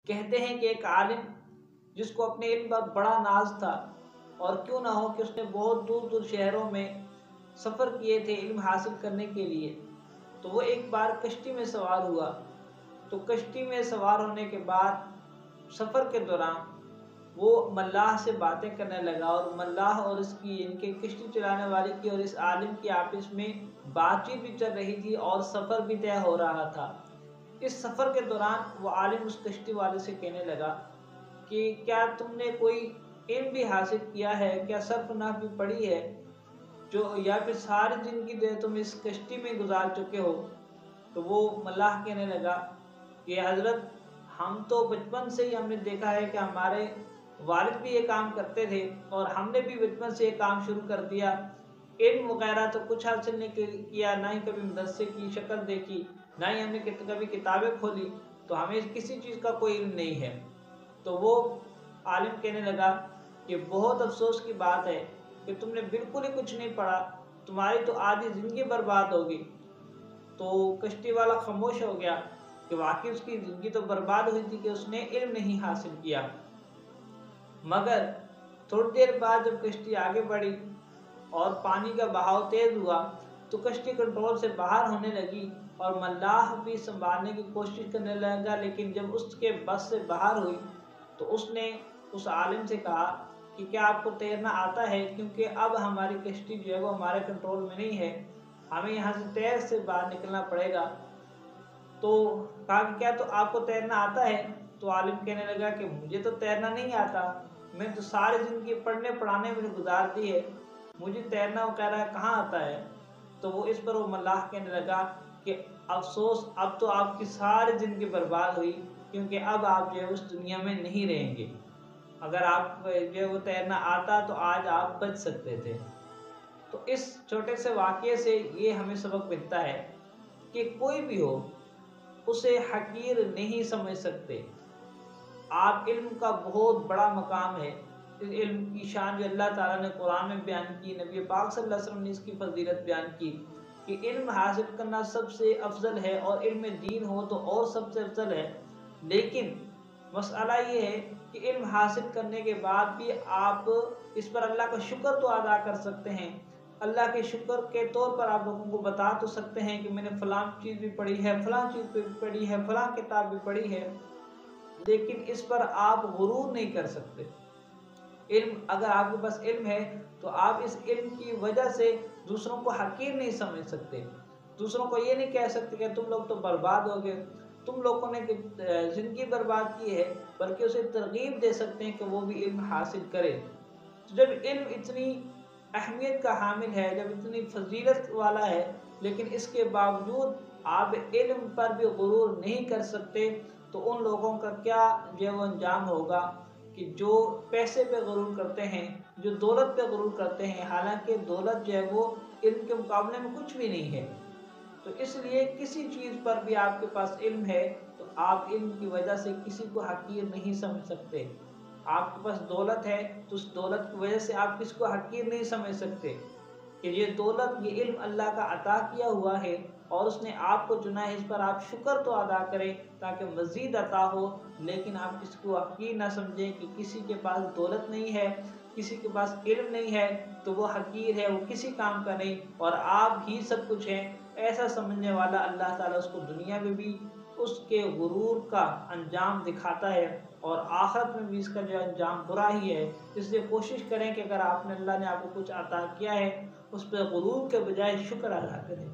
کہتے ہیں کہ ایک عالم جس کو اپنے علم پر بڑا ناز تھا، اور کیوں نہ ہو کہ اس نے بہت دور دور شہروں میں سفر کیے تھے علم حاصل کرنے کے لیے، تو وہ ایک بار کشتی میں سوار ہوا۔ تو کشتی میں سوار ہونے کے بعد سفر کے دوران وہ ملاح سے باتیں کرنے لگا، اور ملاح اور اس کی ان کے کشتی چلانے والی کی اور اس عالم کی آپس میں بات چیت بھی چل رہی تھی اور سفر بھی طے ہو رہا تھا۔ اس سفر کے دوران وہ عالم اس کشتی والے سے کہنے لگا کہ کیا تم نے کوئی علم بھی حاصل کیا ہے، کیا صرف نحو بھی پڑھی ہے، جو یا پھر ساری زندگی جو ہے تم اس کشتی میں گزار چکے ہو؟ تو وہ ملاح کہنے لگا کہ حضرت ہم تو بچپن سے ہی ہم نے دیکھا ہے کہ ہمارے والد بھی یہ کام کرتے تھے اور ہم نے بھی بچپن سے یہ کام شروع کر دیا۔ علم وغیرہ تو کچھ حاصل نہیں کیا، نہ ہی کبھی مدرسے کی شکل دیکھی، نہ ہی ہم نے کبھی کتابیں کھولی، تو ہمیں کسی چیز کا کوئی علم نہیں ہے۔ تو وہ عالم کہنے لگا کہ بہت افسوس کی بات ہے کہ تم نے بالکل ہی کچھ نہیں پڑھا، تمہاری تو آدھی زندگی برباد ہوگی۔ تو کشتی والا خاموش ہو گیا کہ واقعی اس کی زندگی تو برباد ہوئی تھی کہ اس نے علم نہیں حاصل کیا۔ مگر تھوڑی دیر بعد جب کشتی آگے بڑھی اور پانی کا بہاؤ تیز ہوا تو کشتی کنٹرول سے باہر ہونے لگی، اور ملاح بھی سنبھالنے کی کوشش کرنے لگا، لیکن جب اس کے بس سے باہر ہوئی تو اس نے اس عالم سے کہا کہ کیا آپ کو تیرنا آتا ہے، کیونکہ اب ہماری کشتی جو ہے وہ ہمارے کنٹرول میں نہیں ہے، ہمیں یہاں سے تیر سے باہر نکلنا پڑے گا۔ تو کہا کہ کیا تو آپ کو تیرنا آتا ہے؟ تو عالم کہنے لگا کہ مجھے تو تیرنا نہیں آتا، میں تو ساری زندگی پڑھنے پڑھانے میں گزار دی ہے، مجھے تیرنا وغیرہ کہاں آتا ہے۔ تو وہ اس پر وہ ملاح کہنے لگا کہ افسوس اب تو آپ کی ساری زندگی برباد ہوئی، کیونکہ اب آپ جو ہے اس دنیا میں نہیں رہیں گے، اگر آپ جو ہے وہ تیرنا آتا تو آج آپ بچ سکتے تھے۔ تو اس چھوٹے سے واقعے سے یہ ہمیں سبق ملتا ہے کہ کوئی بھی ہو اسے حقیر نہیں سمجھ سکتے۔ آپ علم کا بہت بڑا مقام ہے، اس علم کی شان جو اللہ تعالیٰ نے قرآن میں بیان کی، نبی پاک صلی اللہ علیہ وسلم نے اس کی فضیلت بیان کی کہ علم حاصل کرنا سب سے افضل ہے، اور علم دین ہو تو اور سب سے افضل ہے۔ لیکن مسئلہ یہ ہے کہ علم حاصل کرنے کے بعد بھی آپ اس پر اللہ کا شکر تو ادا کر سکتے ہیں، اللہ کے شکر کے طور پر آپ لوگوں کو بتا تو سکتے ہیں کہ میں نے فلاں چیز بھی پڑھی ہے، فلاں چیز بھی پڑھی ہے، فلاں کتاب بھی پڑھی ہے، لیکن اس پر آپ غرور نہیں کر سکتے۔ علم اگر آپ کے پاس علم ہے تو آپ اس علم کی وجہ سے دوسروں کو حقیر نہیں سمجھ سکتے، دوسروں کو یہ نہیں کہہ سکتے کہ تم لوگ تو برباد ہو گئے، تم لوگوں نے زندگی برباد کی ہے، بلکہ اسے ترغیب دے سکتے ہیں کہ وہ بھی علم حاصل کرے۔ تو جب علم اتنی اہمیت کا حامل ہے، جب اتنی فضیلت والا ہے، لیکن اس کے باوجود آپ علم پر بھی غرور نہیں کر سکتے، تو ان لوگوں کا کیا جو وہ انجام ہوگا کہ جو پیسے پہ غرور کرتے ہیں، جو دولت پہ غرور کرتے ہیں، حالانکہ دولت جو ہے وہ علم کے مقابلے میں کچھ بھی نہیں ہے۔ تو اس لیے کسی چیز پر بھی آپ کے پاس علم ہے تو آپ علم کی وجہ سے کسی کو حقیر نہیں سمجھ سکتے۔ آپ کے پاس دولت ہے تو اس دولت کی وجہ سے آپ کسی کو حقیر نہیں سمجھ سکتے کہ یہ دولت، یہ علم اللہ کا عطا کیا ہوا ہے اور اس نے آپ کو چنا ہے، اس پر آپ شکر تو ادا کریں تاکہ مزید عطا ہو، لیکن آپ کسی کو حقیر نہ سمجھیں کہ کسی کے پاس دولت نہیں ہے، کسی کے پاس علم نہیں ہے تو وہ حقیر ہے، وہ کسی کام کا نہیں، اور آپ ہی سب کچھ ہیں، ایسا سمجھنے والا اللہ تعالیٰ اس کو دنیا میں بھی اس کے غرور کا انجام دکھاتا ہے، اور آخرت میں بھی اس کا جو انجام برا ہی ہے۔ اس لیے کوشش کریں کہ اگر آپ نے اللہ نے آپ کو کچھ عطا کیا ہے اس پہ غرور کے بجائے شکر ادا کریں۔